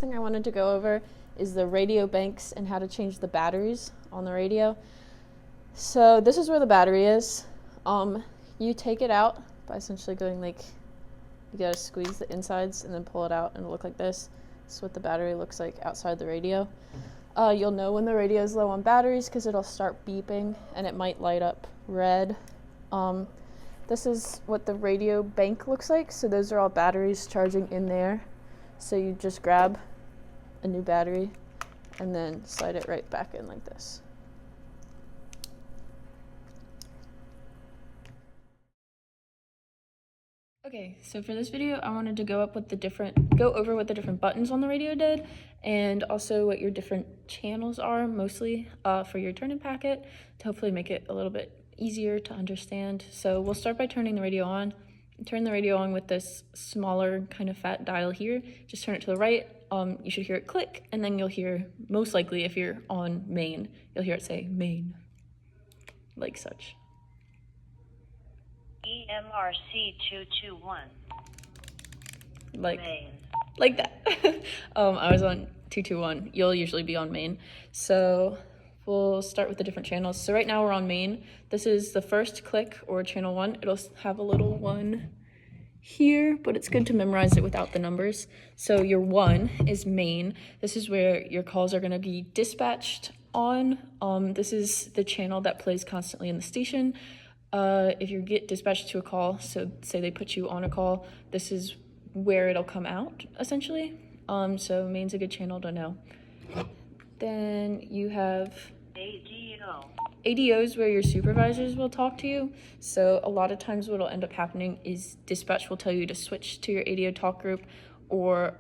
thing I wanted to go over is the radio banks and how to change the batteries on the radio. So this is where the battery is. You take it out by essentially going like, you gotta squeeze the insides and then pull it out and it'll look like this. This is what the battery looks like outside the radio. You'll know when the radio is low on batteries because it'll start beeping and it might light up red. This is what the radio bank looks like. So those are all batteries charging in there. So you just grab a new battery and then slide it right back in like this. Okay, so for this video, I wanted to go over what the different buttons on the radio did, and also what your different channels are, mostly for your turn-in packet, to hopefully make it a little bit easier to understand. So we'll start by turning the radio on. Turn the radio on with this smaller kind of fat dial here. Just turn it to the right. You should hear it click, and then you'll hear, most likely if you're on main, you'll hear it say main, like such. EMRC 221. Like Main. Like that. I was on 221. You'll usually be on main. So we'll start with the different channels. So right now we're on main. This is the first click, or channel 1. It'll have a little 1 here, but it's good to memorize it without the numbers. So your 1 is main. This is where your calls are going to be dispatched on. This is the channel that plays constantly in the station. If you get dispatched to a call, so say they put you on a call, this is where it'll come out, essentially. So main's a good channel to know. Then you have ADO. ADOs, where your supervisors will talk to you. So a lot of times what'll end up happening is dispatch will tell you to switch to your ADO talk group, or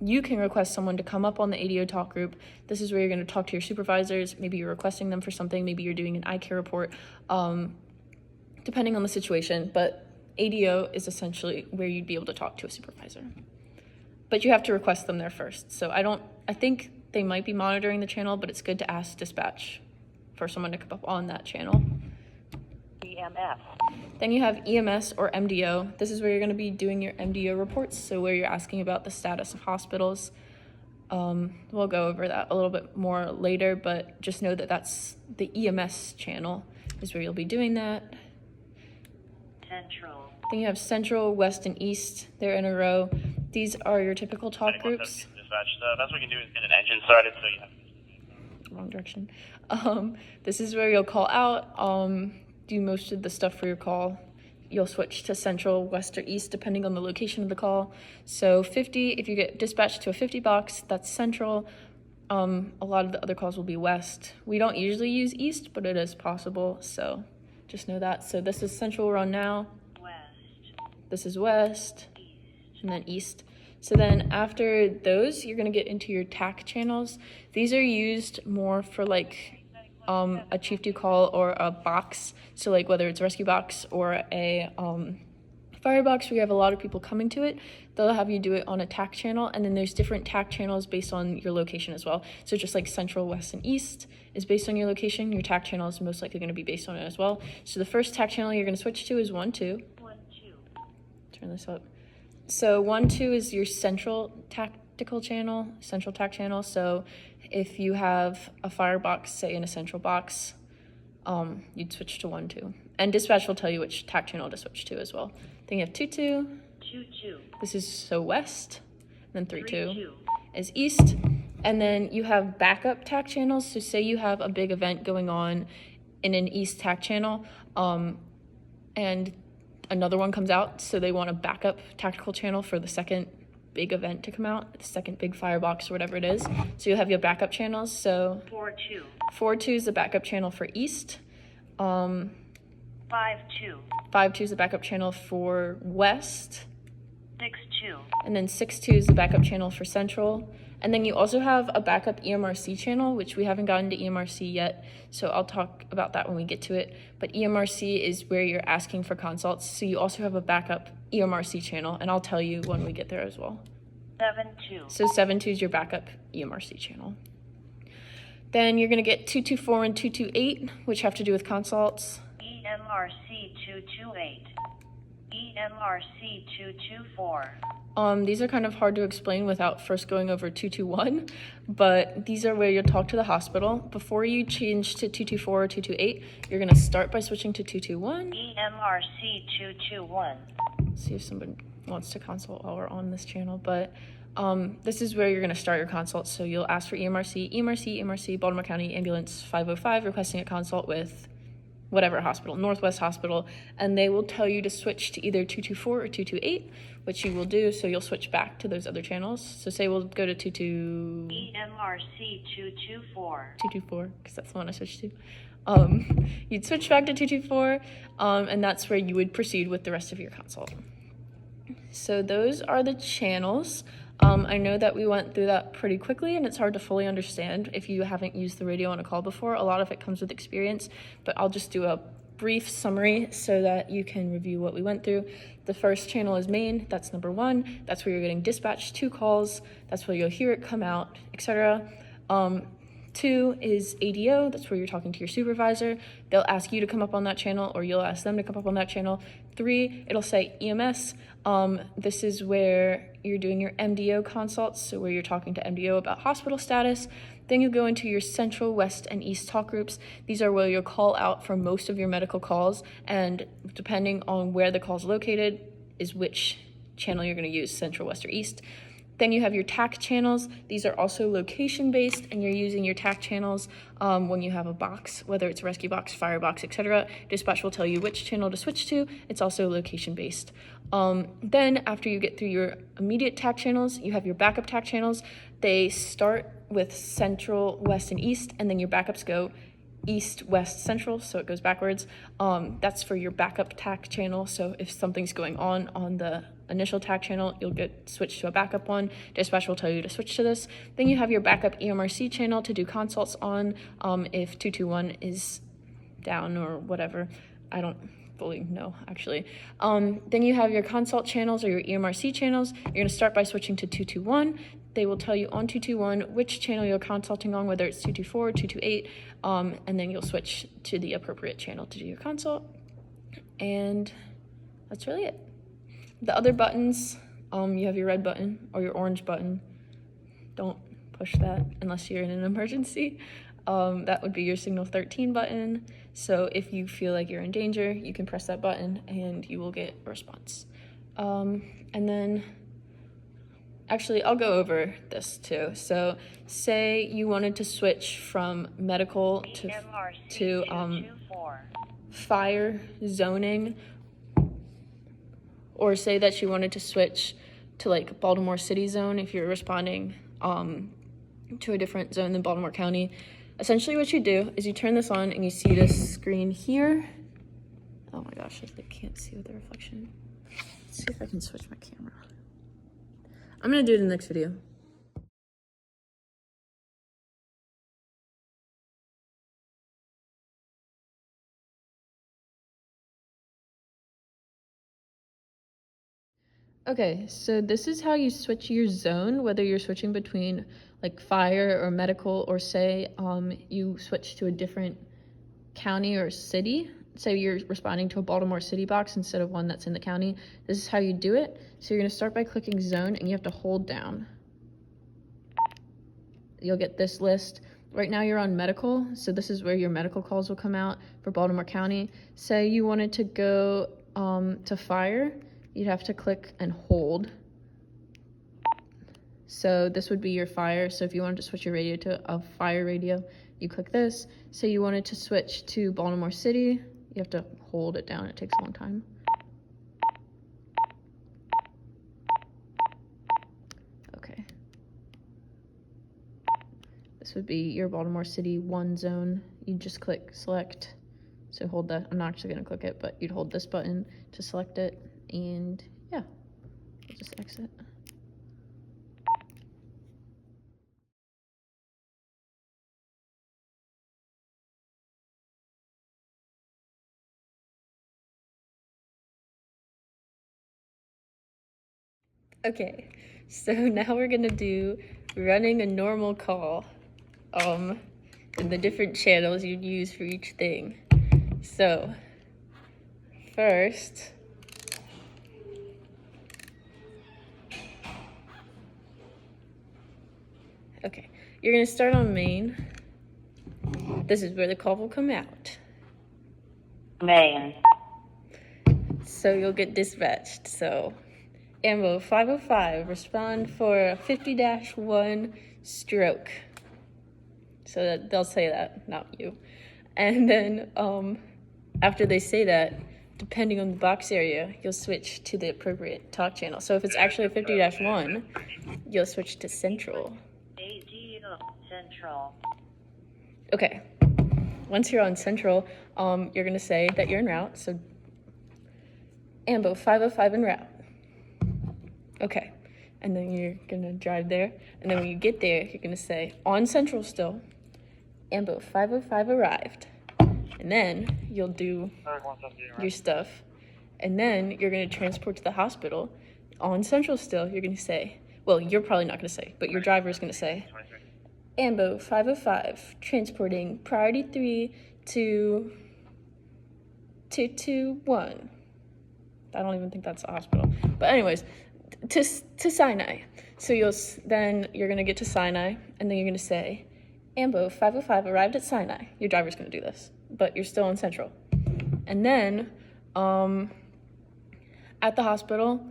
you can request someone to come up on the ADO talk group. This is where you're going to talk to your supervisors. Maybe you're requesting them for something. Maybe you're doing an eye-care report. Depending on the situation, but ADO is essentially where you'd be able to talk to a supervisor. But you have to request them there first. So I think they might be monitoring the channel, but it's good to ask dispatch for someone to come up on that channel. EMS. Then you have EMS or MDO. This is where you're going to be doing your MDO reports, so where you're asking about the status of hospitals. We'll go over that a little bit more later, but just know that that's the EMS channel is where you'll be doing that. Central. Then you have Central, West, and East. They're in a row. These are your typical talk groups. Dispatch. That's what we can do is get an engine started, so yeah. Wrong direction. This is where you'll call out, do most of the stuff for your call. You'll switch to Central, West, or East, depending on the location of the call. So 50, if you get dispatched to a 50 box, that's Central. A lot of the other calls will be West. We don't usually use East, but it is possible, so just know that. So this is Central we're on now. West. This is West. East. And then East. So then after those, you're going to get into your TAC channels. These are used more for like a chief do call or a box. So like whether it's a rescue box or a firebox where you have a lot of people coming to it, they'll have you do it on a TAC channel. And then there's different TAC channels based on your location as well. So just like Central, West, and East is based on your location, your TAC channel is most likely going to be based on it as well. So the first TAC channel you're going to switch to is 1-2. 1-2. Turn this up. So 1-2 is your central tactical channel, central TAC channel. So if you have a firebox, say in a central box, you'd switch to 1-2. And dispatch will tell you which TAC channel to switch to as well. Then you have 2-2. 2-2. This is so West. And then 3-2 3-2. is East. And then you have backup TAC channels. So say you have a big event going on in an East TAC channel, and another one comes out, so they want a backup tactical channel for the second big event to come out, the second big firebox or whatever it is. So you'll have your backup channels. So 4-2. 4-2 is the backup channel for East. 5-2. 5-2 is the backup channel for West. 6-2. And then 6-2 is the backup channel for Central. And then you also have a backup EMRC channel, which we haven't gotten to EMRC yet, so I'll talk about that when we get to it. But EMRC is where you're asking for consults, so you also have a backup EMRC channel, and I'll tell you when we get there as well. 7-2. So 7-2 is your backup EMRC channel. Then you're going to get 224 and 228, which have to do with consults. EMRC 228. EMRC 224. These are kind of hard to explain without first going over 221, but these are where you'll talk to the hospital. Before you change to 224 or 228, you're gonna start by switching to 221. EMRC 221. See if someone wants to consult while we're on this channel, but this is where you're gonna start your consult. So you'll ask for EMRC, Baltimore County Ambulance 505, requesting a consult with whatever hospital, Northwest Hospital, and they will tell you to switch to either 224 or 228, which you will do, so you'll switch back to those other channels. So say we'll go to EMRC 224. 224, because that's the one I switched to. You'd switch back to 224, and that's where you would proceed with the rest of your consult. So those are the channels. I know that we went through that pretty quickly and it's hard to fully understand if you haven't used the radio on a call before. A lot of it comes with experience, but I'll just do a brief summary so that you can review what we went through. The first channel is main, that's number 1. That's where you're getting dispatched to calls. That's where you'll hear it come out, etc. 2 is ADO, that's where you're talking to your supervisor. They'll ask you to come up on that channel or you'll ask them to come up on that channel. 3, it'll say EMS. This is where you're doing your MDO consults, so where you're talking to MDO about hospital status. Then you go into your Central, West, and East talk groups. These are where you'll call out for most of your medical calls, and depending on where the call is located is which channel you're going to use, Central, West, or East. Then you have your TAC channels. These are also location-based, and you're using your TAC channels when you have a box, whether it's a rescue box, fire box, etc. Dispatch will tell you which channel to switch to. It's also location-based. Then after you get through your immediate TAC channels, you have your backup TAC channels. They start with Central, West, and East, and then your backups go East, West, Central, so it goes backwards. That's for your backup TAC channel, so if something's going on the initial TAC channel, you'll get switched to a backup one. Dispatch will tell you to switch to this. Then you have your backup EMRC channel to do consults on if 221 is down or whatever. I don't fully know, actually. Then you have your consult channels or your EMRC channels. You're going to start by switching to 221. They will tell you on 221 which channel you're consulting on, whether it's 224 or 228, and then you'll switch to the appropriate channel to do your consult. And that's really it. The other buttons, you have your red button or your orange button. Don't push that unless you're in an emergency. That would be your signal 13 button. So if you feel like you're in danger, you can press that button and you will get a response. And then, actually, I'll go over this too. So say you wanted to switch from medical to EMRC 224. fire zoning, or say that you wanted to switch to like Baltimore City zone if you're responding to a different zone than Baltimore County. Essentially what you do is you turn this on and you see this screen here. Oh my gosh, I can't see with the reflection. Let's see if I can switch my camera. I'm gonna do it in the next video. Okay, so this is how you switch your zone, whether you're switching between like fire or medical, or say you switch to a different county or city. Say you're responding to a Baltimore City box instead of one that's in the county. This is how you do it. So you're gonna start by clicking zone and you have to hold down. You'll get this list. Right now you're on medical, so this is where your medical calls will come out for Baltimore County. Say you wanted to go to fire, you'd have to click and hold. So this would be your fire. So if you wanted to switch your radio to a fire radio, you click this. Say you wanted to switch to Baltimore City, you have to hold it down. It takes a long time. Okay. This would be your Baltimore City 1 zone. You just click select. So hold that. I'm not actually gonna click it, but you'd hold this button to select it. And yeah, we'll just exit. Okay, so now we're gonna do running a normal call, and the different channels you'd use for each thing. So, first, Okay, you're gonna start on Main. This is where the call will come out. Main. So you'll get dispatched. So, Ambo 505, respond for 50-1 stroke. So that they'll say that, not you. And then after they say that, depending on the box area, you'll switch to the appropriate talk channel. So if it's actually a 50-1, you'll switch to Central. ADO Central. Okay. Once you're on Central, you're gonna say that you're en route. So Ambo 505 en route. Okay. And then you're gonna drive there. And then when you get there, you're gonna say on Central still, Ambo 505 arrived. And then you'll do your stuff. And then you're gonna transport to the hospital. On Central still, you're gonna say, well, you're probably not gonna say, but your driver's gonna say, Ambo 505, transporting priority 3 to 221. I don't even think that's a hospital. But anyways, to Sinai. So then you're gonna get to Sinai, and then you're gonna say, Ambo 505 arrived at Sinai. Your driver's gonna do this, but you're still on Central. And then at the hospital,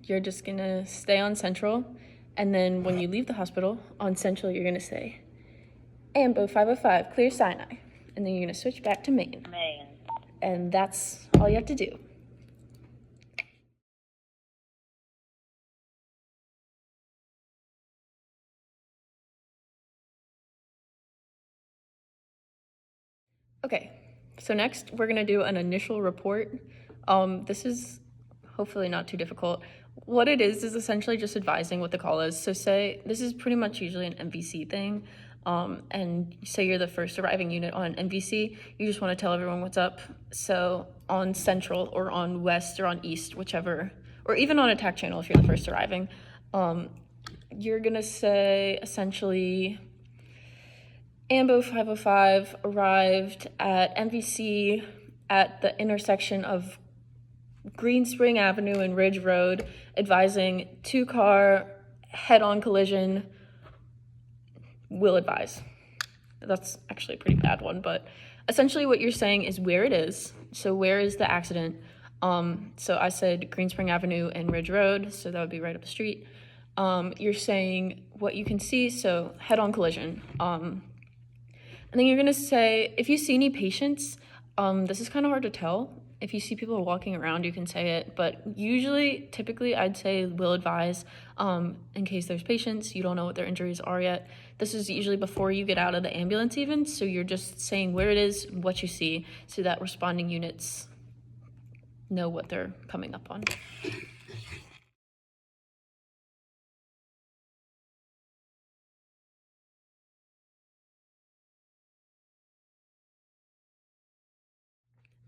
you're just gonna stay on Central. And then when you leave the hospital, on Central, you're gonna say, Ambo 505, clear Sinai. And then you're gonna switch back to Main. Main. And that's all you have to do. Okay, so next we're gonna do an initial report. This is hopefully not too difficult. What it is essentially just advising what the call is. So say, this is pretty much usually an MVC thing, and say you're the first arriving unit on an MVC, you just wanna tell everyone what's up. So on Central or on West or on East, whichever, or even on attack channel if you're the first arriving, you're gonna say essentially, Ambo 505 arrived at MVC at the intersection of Green Spring Avenue and Ridge Road, advising 2-car head-on collision, will advise. That's actually a pretty bad one, but essentially what you're saying is where it is. So where is the accident? So I said Green Spring Avenue and Ridge Road, so that would be right up the street. You're saying what you can see, so head-on collision. And then you're gonna say, if you see any patients, this is kind of hard to tell. If you see people walking around, you can say it, but usually, typically, I'd say will advise in case there's patients, you don't know what their injuries are yet. This is usually before you get out of the ambulance even, so you're just saying where it is, what you see, so that responding units know what they're coming up on.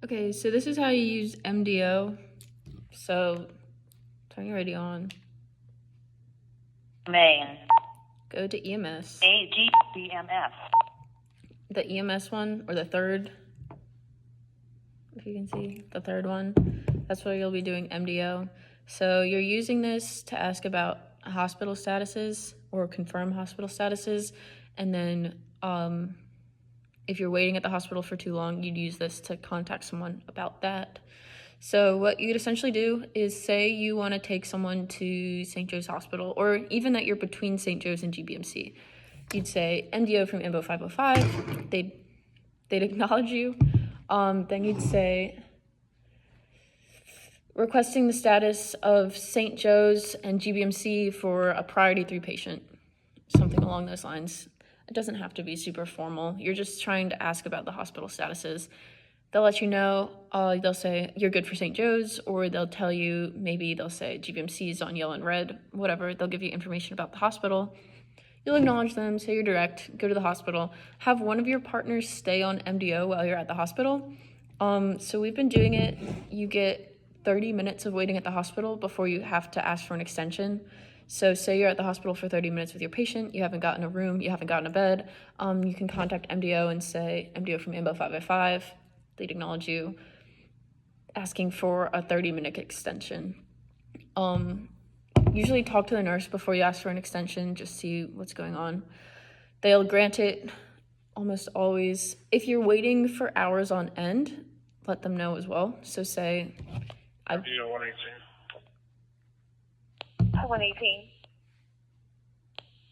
Okay, so this is how you use MDO. So turn your radio on. Main. Go to EMS. ADEMS. The EMS one, or the third, if you can see, the third one. That's where you'll be doing MDO. So you're using this to ask about hospital statuses or confirm hospital statuses. And then if you're waiting at the hospital for too long, you'd use this to contact someone about that. So what you'd essentially do is say you want to take someone to St. Joe's Hospital, or even that you're between St. Joe's and GBMC. You'd say MDO from Ambo 505. They'd acknowledge you. Then you'd say requesting the status of St. Joe's and GBMC for a priority 3 patient, something along those lines. It doesn't have to be super formal. You're just trying to ask about the hospital statuses. They'll let you know, they'll say you're good for St. Joe's, or they'll tell you, maybe they'll say GBMC is on yellow and red, whatever. They'll give you information about the hospital. You'll acknowledge them, say you're direct, go to the hospital. Have one of your partners stay on MDO while you're at the hospital. So we've been doing it. You get 30 minutes of waiting at the hospital before you have to ask for an extension. So say you're at the hospital for 30 minutes with your patient, you haven't gotten a room, you haven't gotten a bed, you can contact MDO and say, MDO from Ambo 505, they'd acknowledge you, asking for a 30-minute extension. usually talk to the nurse before you ask for an extension, just see what's going on. They'll grant it almost always. If you're waiting for hours on end, let them know as well. So say, MDO 118. 118.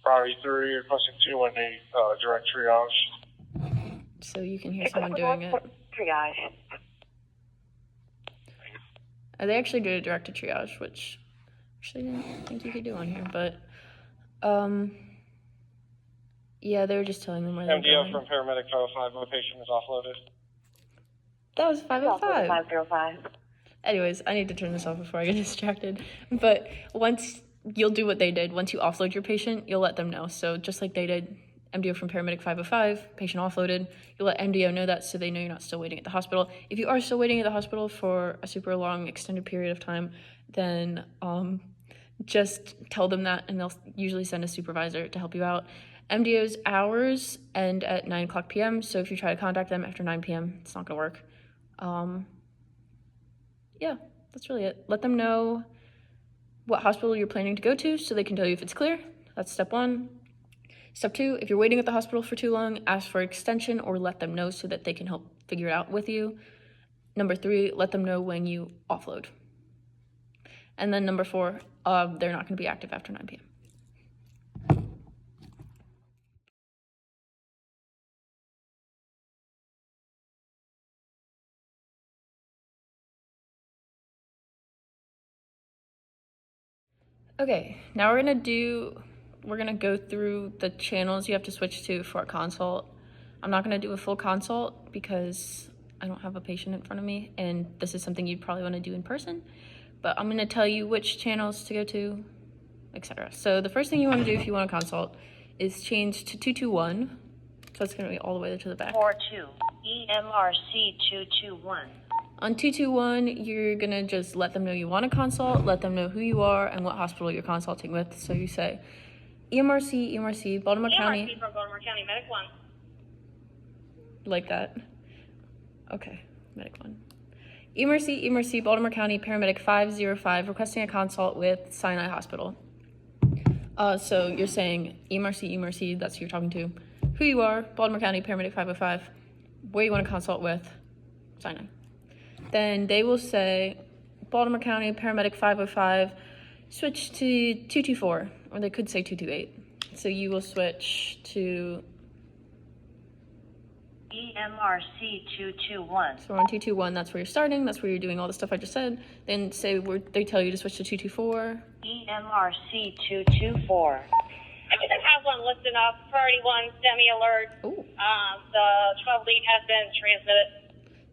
Priority 3, requesting 218, direct triage. so you can hear someone doing it. Triage. They actually did a direct to triage, which actually didn't think you could do on here, but yeah, they were just telling them where they're MDO going. from paramedic 505, my patient is offloaded. That was 505. 505. Anyways, I need to turn this off before I get distracted. But once you'll do what they did, once you offload your patient, you'll let them know. So just like they did, MDO from paramedic 505, patient offloaded, you'll let MDO know that so they know you're not still waiting at the hospital. If you are still waiting at the hospital for a super long extended period of time, then just tell them that and they'll usually send a supervisor to help you out. MDO's hours end at 9 o'clock p.m. So if you try to contact them after 9 p.m., it's not gonna work. Yeah, that's really it. Let them know what hospital you're planning to go to so they can tell you if it's clear. That's step 1. Step 2, if you're waiting at the hospital for too long, ask for extension or let them know so that they can help figure it out with you. Number 3, let them know when you offload. And then number 4, they're not going to be active after 9 p.m. Okay, now we're gonna go through the channels you have to switch to for a consult. I'm not gonna do a full consult because I don't have a patient in front of me, and this is something you'd probably wanna do in person, but I'm gonna tell you which channels to go to, etc. So the first thing you wanna do if you want a consult is change to 221, so it's gonna be all the way to the back. 42. EMRC 221. On 221, you're gonna just let them know you want a consult, let them know who you are and what hospital you're consulting with. So you say, EMRC, Baltimore County. EMRC from Baltimore County, Medic 1. Like that. Okay, Medic 1. EMRC, Baltimore County, Paramedic 505, requesting a consult with Sinai Hospital. So you're saying EMRC, that's who you're talking to, who you are, Baltimore County, Paramedic 505, where you want to consult with Sinai. Then they will say, Baltimore County, Paramedic 505, switch to 224, or they could say 228. So you will switch to, EMRC 221. so we're on 221, that's where you're starting, that's where you're doing all the stuff I just said. Then say they tell you to switch to 224. EMRC 224. I just have one listed up. Priority 1, STEMI alert. Ooh. The 12 lead has been transmitted.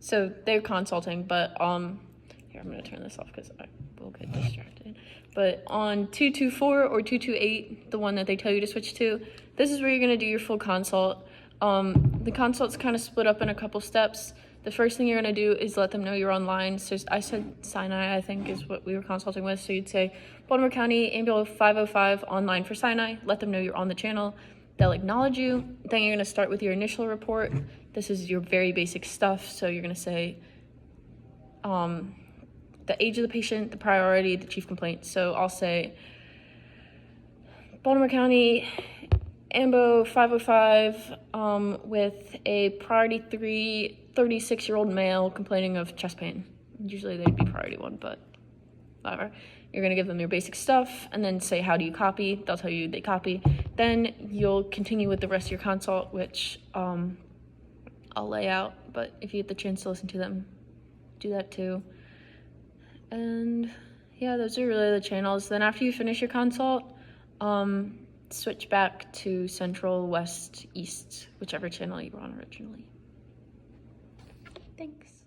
So they're consulting, but here, I'm gonna turn this off because I will get distracted. But on 224 or 228, the one that they tell you to switch to, this is where you're gonna do your full consult. The consult's kind of split up in a couple steps. The first thing you're gonna do is let them know you're online. So I said Sinai, I think, is what we were consulting with. So you'd say Baltimore County, Ambul 505, online for Sinai. Let them know you're on the channel. They'll acknowledge you. Then you're gonna start with your initial report. This is your very basic stuff. So you're gonna say the age of the patient, the priority, the chief complaint. So I'll say Baltimore County, AMBO 505, with a priority 3, 36-year-old male complaining of chest pain. Usually they'd be priority 1, but whatever. You're gonna give them your basic stuff and then say, how do you copy? They'll tell you they copy. Then you'll continue with the rest of your consult, which I'll lay out, but if you get the chance to listen to them, do that too. And yeah, those are really the channels. Then after you finish your consult, switch back to Central, West, East, whichever channel you were on originally. Thanks.